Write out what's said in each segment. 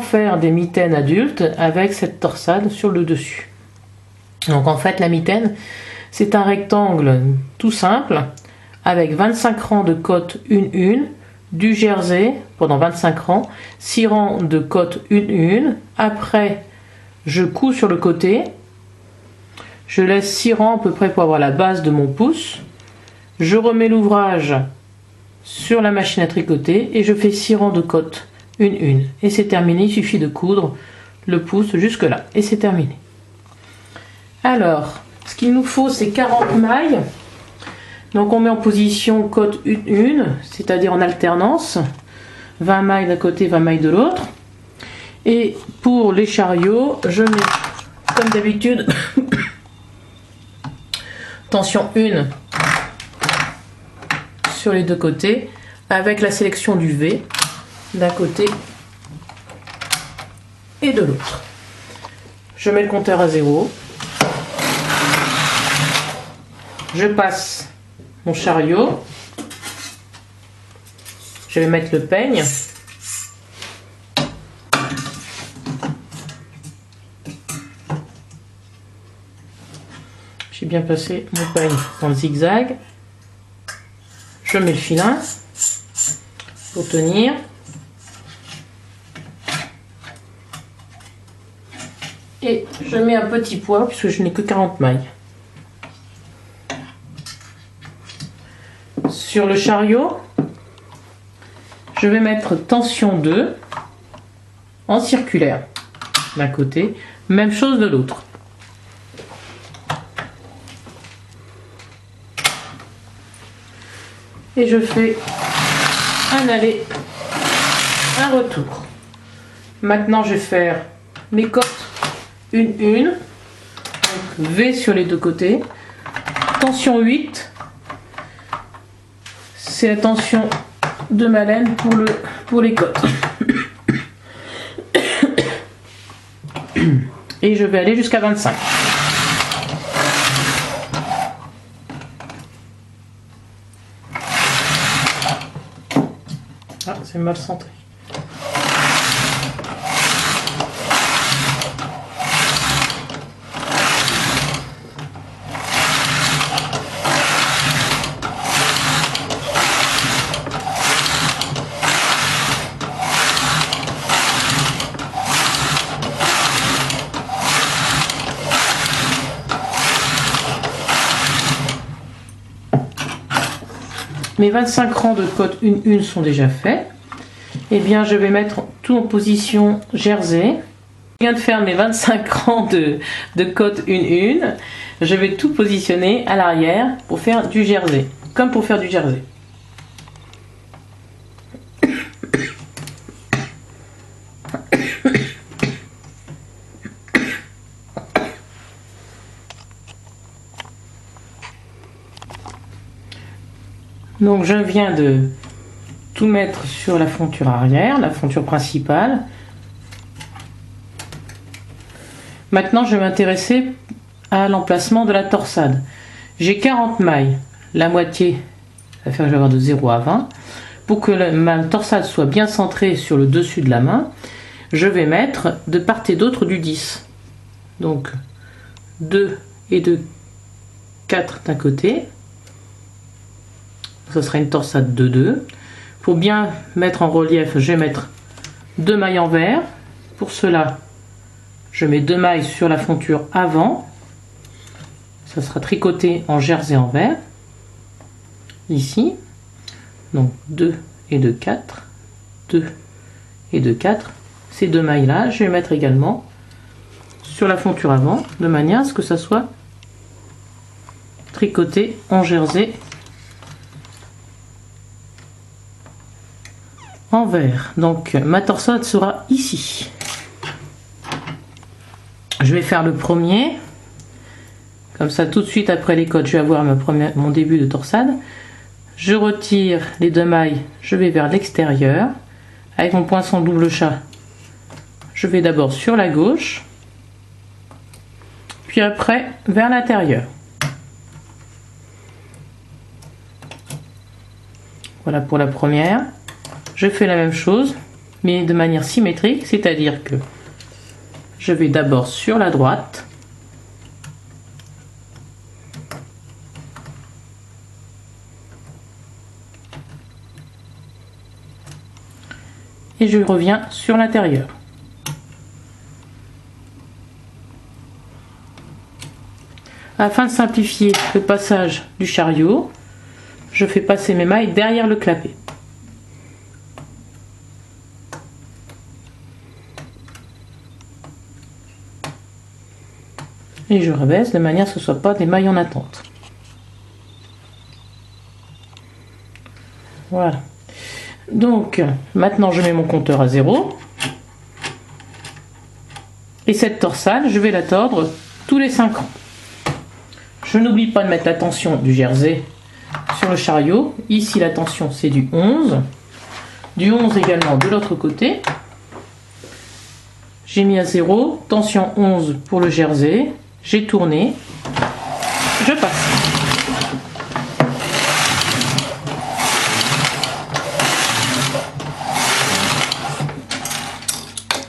faire des mitaines adultes avec cette torsade sur le dessus. Donc en fait la mitaine c'est un rectangle tout simple avec 25 rangs de côtes 1-1, du jersey pendant 25 rangs, 6 rangs de côtes 1-1, après je couds sur le côté, je laisse 6 rangs à peu près pour avoir la base de mon pouce, je remets l'ouvrage sur la machine à tricoter et je fais 6 rangs de côtes 1-1 et c'est terminé, il suffit de coudre le pouce jusque là et c'est terminé. Alors ce qu'il nous faut c'est 40 mailles, donc on met en position côte 1-1, c'est-à-dire en alternance, 20 mailles d'un côté, 20 mailles de l'autre, et pour les chariots je mets comme d'habitude tension 1 sur les deux côtés avec la sélection du V d'un côté et de l'autre. Je mets le compteur à 0. Je passe mon chariot. Je vais mettre le peigne. J'ai bien placé mon peigne dans le zigzag. Je mets le filin pour tenir. Et je mets un petit poids puisque je n'ai que 40 mailles. Sur le chariot, je vais mettre tension 2 en circulaire d'un côté, même chose de l'autre. Et je fais un aller, un retour. Maintenant je vais faire mes côtes 1-1, donc V sur les deux côtés, tension 8, c'est la tension de ma laine pour les côtes. Et je vais aller jusqu'à 25. Ah, c'est mal centré. Mes 25 rangs de côtes 1-1 sont déjà faits. Et bien je vais mettre tout en position jersey. Je viens de faire mes 25 rangs de côtes 1-1. Je vais tout positionner à l'arrière pour faire du jersey, comme pour faire du jersey. Donc je viens de tout mettre sur la fonture arrière, la fonture principale. Maintenant je vais m'intéresser à l'emplacement de la torsade. J'ai 40 mailles, la moitié, ça va faire que je vais avoir de 0 à 20. Pour que ma torsade soit bien centrée sur le dessus de la main, je vais mettre de part et d'autre du 10. Donc 2 et 2, 4 d'un côté. Ce sera une torsade de 2. Pour bien mettre en relief, je vais mettre 2 mailles en vert. Pour cela, je mets 2 mailles sur la fonture avant. Ça sera tricoté en jersey en vert. Ici. Donc 2 et 2, 4. 2 et 2, 4. Ces 2 mailles là, je vais mettre également sur la fonture avant, de manière à ce que ça soit tricoté en jersey en vert. Donc ma torsade sera ici. Je vais faire le premier. Comme ça, tout de suite après les côtes, je vais avoir mon début de torsade. Je retire les 2 mailles, je vais vers l'extérieur. Avec mon poinçon double chat, je vais d'abord sur la gauche, puis après vers l'intérieur. Voilà pour la première. Je fais la même chose mais de manière symétrique, c'est-à-dire que je vais d'abord sur la droite, et je reviens sur l'intérieur. Afin de simplifier le passage du chariot, je fais passer mes mailles derrière le clapet. Et je rabaisse de manière à ce que ce ne soit pas des mailles en attente. Voilà. Donc, maintenant je mets mon compteur à 0. Et cette torsade, je vais la tordre tous les 5 ans. Je n'oublie pas de mettre la tension du jersey sur le chariot. Ici, la tension, c'est du 11. Du 11 également de l'autre côté. J'ai mis à 0. Tension 11 pour le jersey. J'ai tourné. Je passe.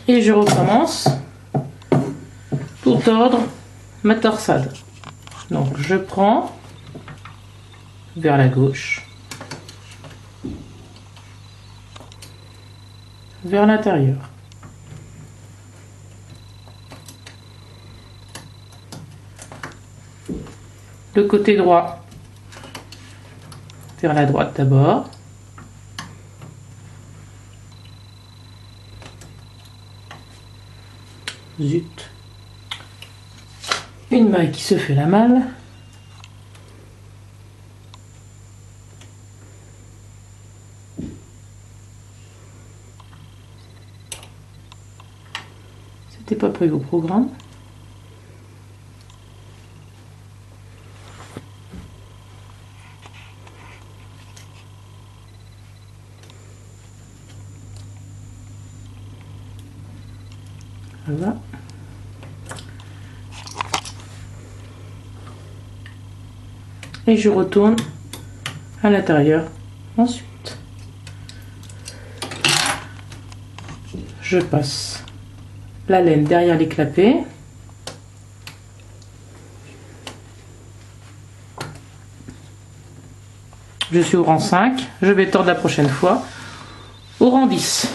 Et je recommence pour tordre ma torsade. Donc je prends vers la gauche, vers l'intérieur. Le côté droit vers la droite d'abord. Zut. Une maille qui se fait la malle. C'était pas prévu au programme. Voilà. Et je retourne à l'intérieur ensuite. Je passe la laine derrière les clapets. Je suis au rang 5, je vais tordre la prochaine fois au rang 10.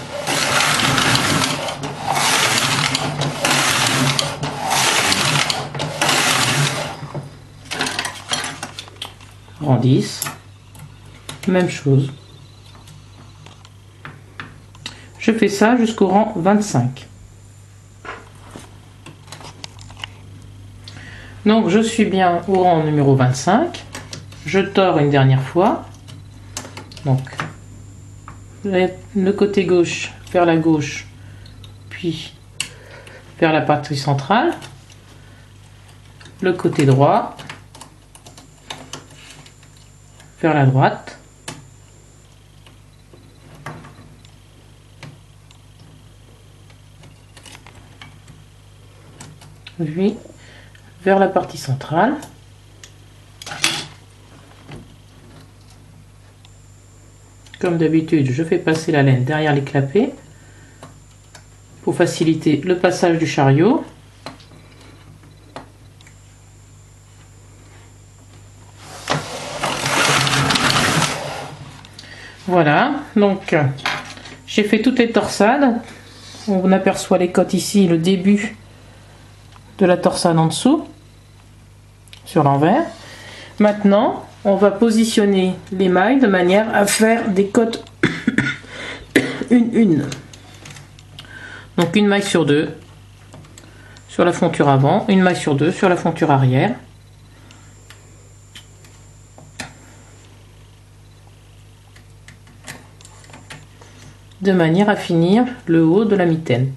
Rang 10, même chose. Je fais ça jusqu'au rang 25. Donc je suis bien au rang numéro 25. Je tords une dernière fois. Donc le côté gauche vers la gauche, puis vers la partie centrale. Le côté droit vers la droite. Puis vers la partie centrale. Comme d'habitude, je fais passer la laine derrière les clapets pour faciliter le passage du chariot. Voilà, donc j'ai fait toutes les torsades. On aperçoit les côtes ici, le début de la torsade en dessous, sur l'envers. Maintenant, on va positionner les mailles de manière à faire des côtes une. Donc une maille sur deux sur la fonture avant, une maille sur deux sur la fonture arrière. De manière à finir le haut de la mitaine.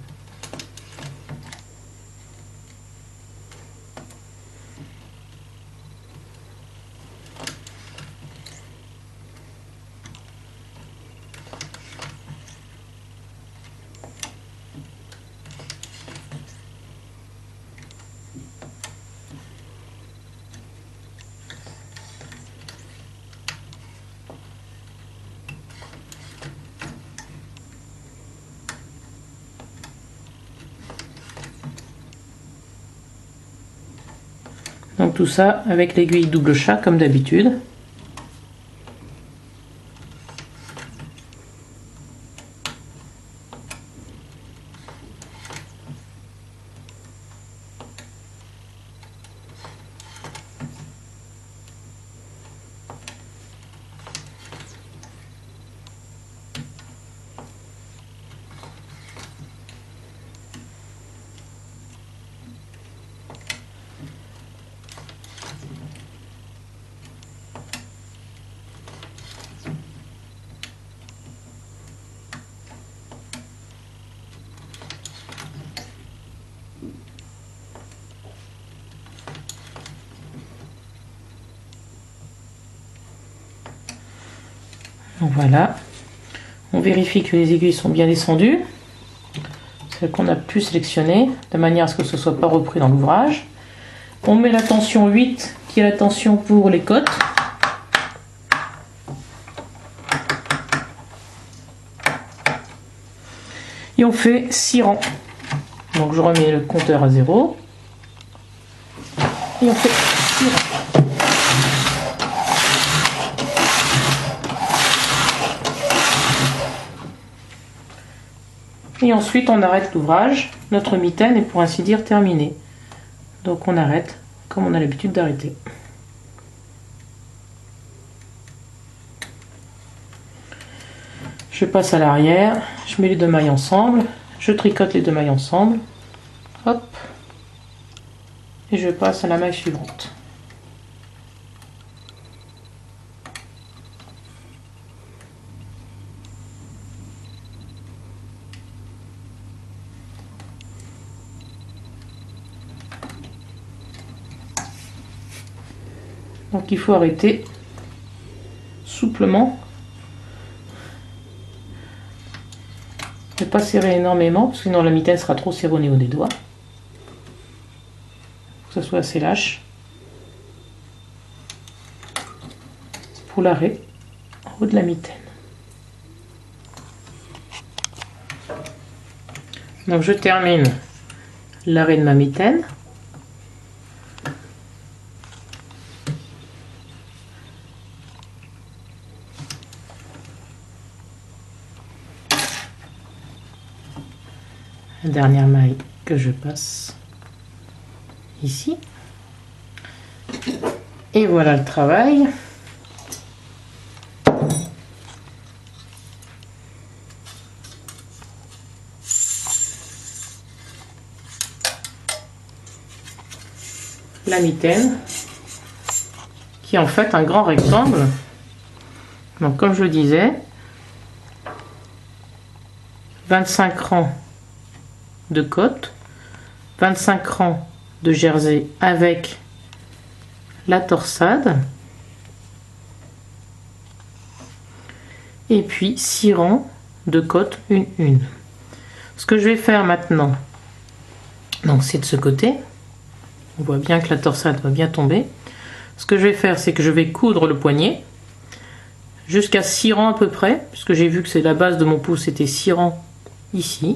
Donc tout ça avec l'aiguille double chat comme d'habitude. Donc voilà, on vérifie que les aiguilles sont bien descendues, celles qu'on a pu sélectionner, de manière à ce que ce ne soit pas repris dans l'ouvrage. On met la tension 8, qui est la tension pour les cotes. Et on fait 6 rangs. Donc je remets le compteur à 0. Et on fait 6 rangs. Et ensuite on arrête l'ouvrage. Notre mitaine est pour ainsi dire terminée. Donc on arrête comme on a l'habitude d'arrêter. Je passe à l'arrière, je mets les deux mailles ensemble, je tricote les deux mailles ensemble, hop, et je passe à la maille suivante. Donc il faut arrêter souplement, ne pas serrer énormément parce que sinon la mitaine sera trop serrée au niveau des doigts. Il faut que ça soit assez lâche pour l'arrêt en haut de la mitaine. Donc je termine l'arrêt de ma mitaine. La dernière maille que je passe ici. Et voilà le travail. La mitaine, qui est en fait un grand rectangle. Donc comme je le disais, 25 rangs de côte, 25 rangs de jersey avec la torsade, et puis 6 rangs de côte une. Ce que je vais faire maintenant, donc c'est de ce côté, on voit bien que la torsade va bien tomber. Ce que je vais faire, c'est que je vais coudre le poignet jusqu'à 6 rangs à peu près, puisque j'ai vu que c'est la base de mon pouce, c'était 6 rangs ici.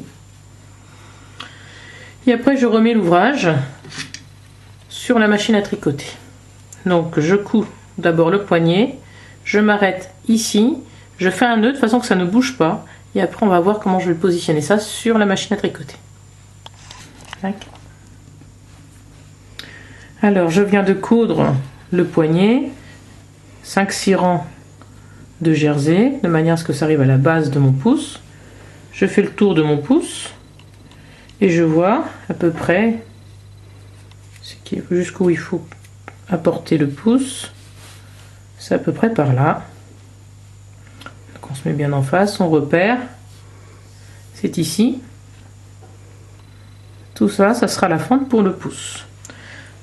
Et après je remets l'ouvrage sur la machine à tricoter. Donc je couds d'abord le poignet, je m'arrête ici, je fais un nœud de façon que ça ne bouge pas, et après on va voir comment je vais positionner ça sur la machine à tricoter. Tac. Alors je viens de coudre le poignet, 5-6 rangs de jersey, de manière à ce que ça arrive à la base de mon pouce. Je fais le tour de mon pouce, et je vois à peu près jusqu'où il faut apporter le pouce. C'est à peu près par là. Donc on se met bien en face, on repère. C'est ici. Tout ça, ça sera la fente pour le pouce.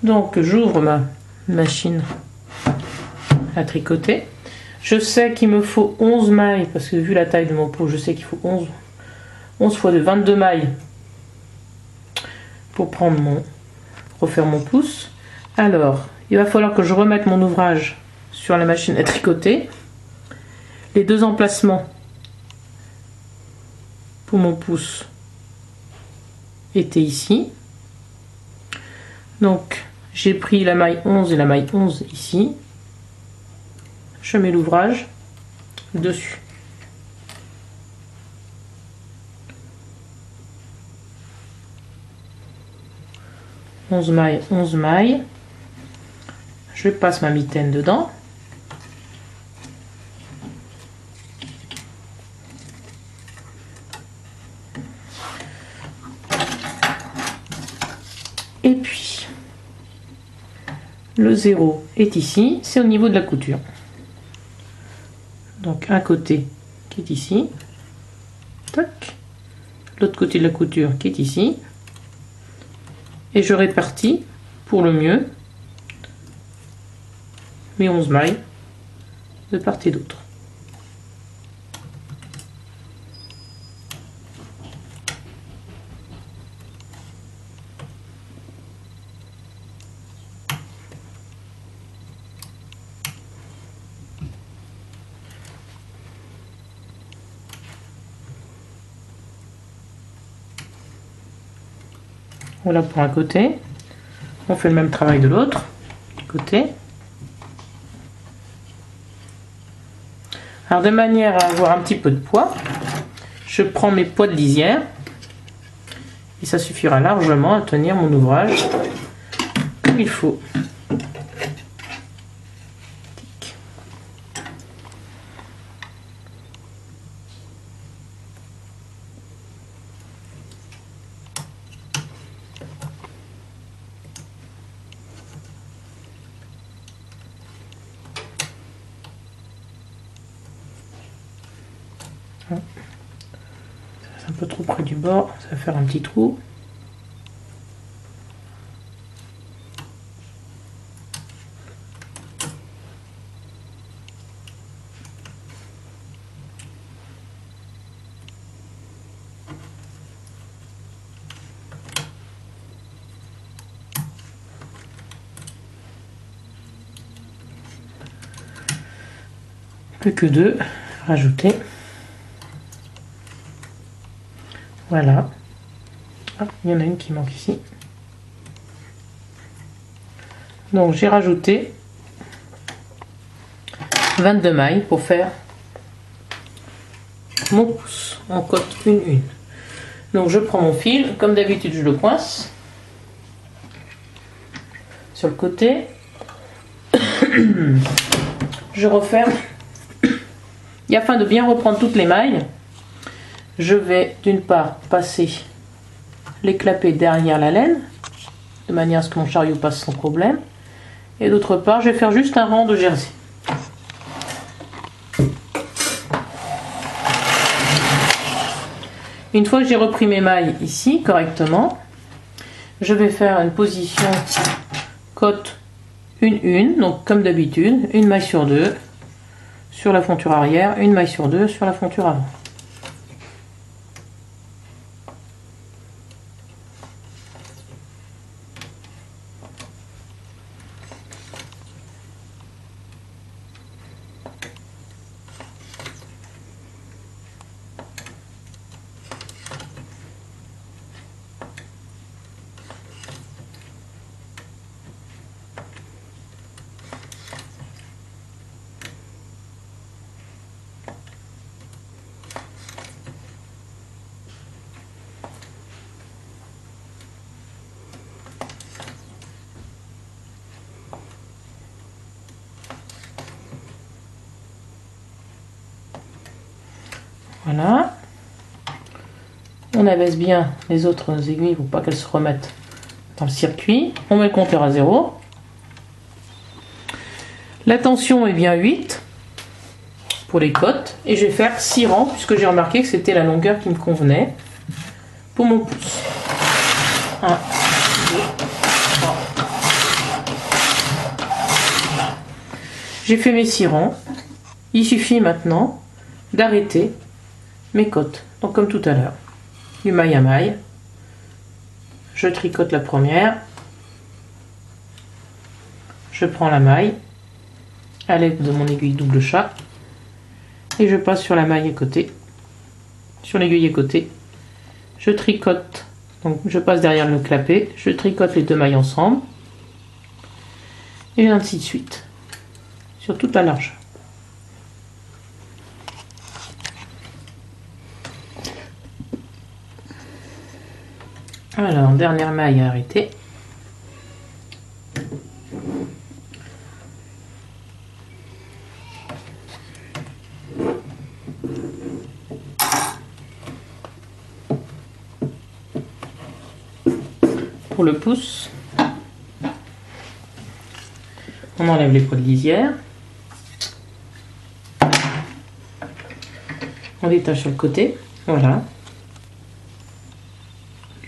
Donc j'ouvre ma machine à tricoter. Je sais qu'il me faut 11 mailles, parce que vu la taille de mon pouce, je sais qu'il faut 11 fois de 22 mailles pour refaire mon pouce. Alors, il va falloir que je remette mon ouvrage sur la machine à tricoter. Les deux emplacements pour mon pouce étaient ici. Donc, J'ai pris la maille 11 et la maille 11 ici. Je mets l'ouvrage dessus. Onze mailles. Je passe ma mitaine dedans. Et puis, le 0 est ici, c'est au niveau de la couture. Donc un côté qui est ici, tac, l'autre côté de la couture qui est ici, et je répartis pour le mieux mes 11 mailles de part et d'autre. Voilà pour un côté. On fait le même travail de l'autre côté. Alors de manière à avoir un petit peu de poids, je prends mes poids de lisière et ça suffira largement à tenir mon ouvrage comme il faut. C'est un peu trop près du bord, ça va faire un petit trou. Plus que deux, rajouter. Voilà. Ah, il y en a une qui manque ici. Donc j'ai rajouté 22 mailles pour faire mon pouce en cote 1-1. Donc je prends mon fil, comme d'habitude je le coince sur le côté. Je referme. Et afin de bien reprendre toutes les mailles, je vais d'une part passer les clapets derrière la laine, de manière à ce que mon chariot passe sans problème. Et d'autre part, je vais faire juste un rang de jersey. Une fois que j'ai repris mes mailles ici correctement, je vais faire une position cote 1-1, donc comme d'habitude, une maille sur deux sur la fonture arrière, une maille sur deux sur la fonture avant. Voilà. On abaisse bien les autres aiguilles pour pas qu'elles se remettent dans le circuit. On met le compteur à 0. La tension est bien 8 pour les côtes. Et je vais faire 6 rangs puisque j'ai remarqué que c'était la longueur qui me convenait pour mon pouce. 1, 2, 3. J'ai fait mes 6 rangs. Il suffit maintenant d'arrêter mes côtes. Donc comme tout à l'heure, du maille à maille, je tricote la première, je prends la maille à l'aide de mon aiguille double chat et je passe sur la maille à côté, sur l'aiguille à côté, je tricote, donc je passe derrière le clapet, je tricote les deux mailles ensemble, et ainsi de suite sur toute la largeur. Alors, dernière maille à arrêter. Pour le pouce, on enlève les poils de lisière. On détache sur le côté, voilà.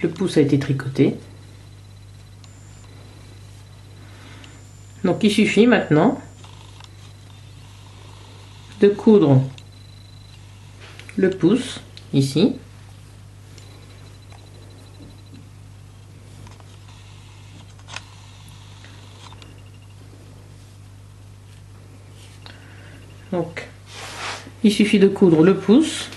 Le pouce a été tricoté. Donc il suffit maintenant de coudre le pouce ici. Donc il suffit de coudre le pouce.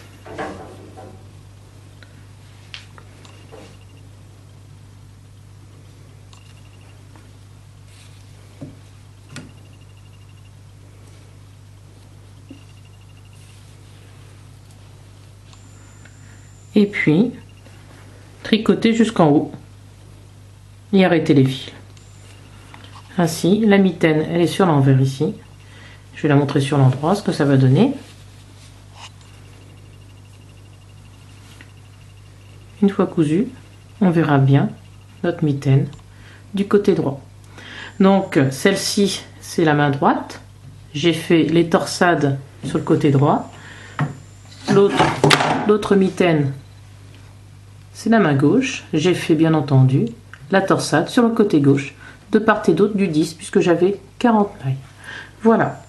Et puis tricoter jusqu'en haut et arrêter les fils. Ainsi, la mitaine, elle est sur l'envers ici. Je vais la montrer sur l'endroit, ce que ça va donner. Une fois cousu, on verra bien notre mitaine du côté droit. Donc celle-ci, c'est la main droite. J'ai fait les torsades sur le côté droit. L'autre mitaine, c'est la main gauche. J'ai fait bien entendu la torsade sur le côté gauche, de part et d'autre du 10, puisque j'avais 40 mailles. Voilà.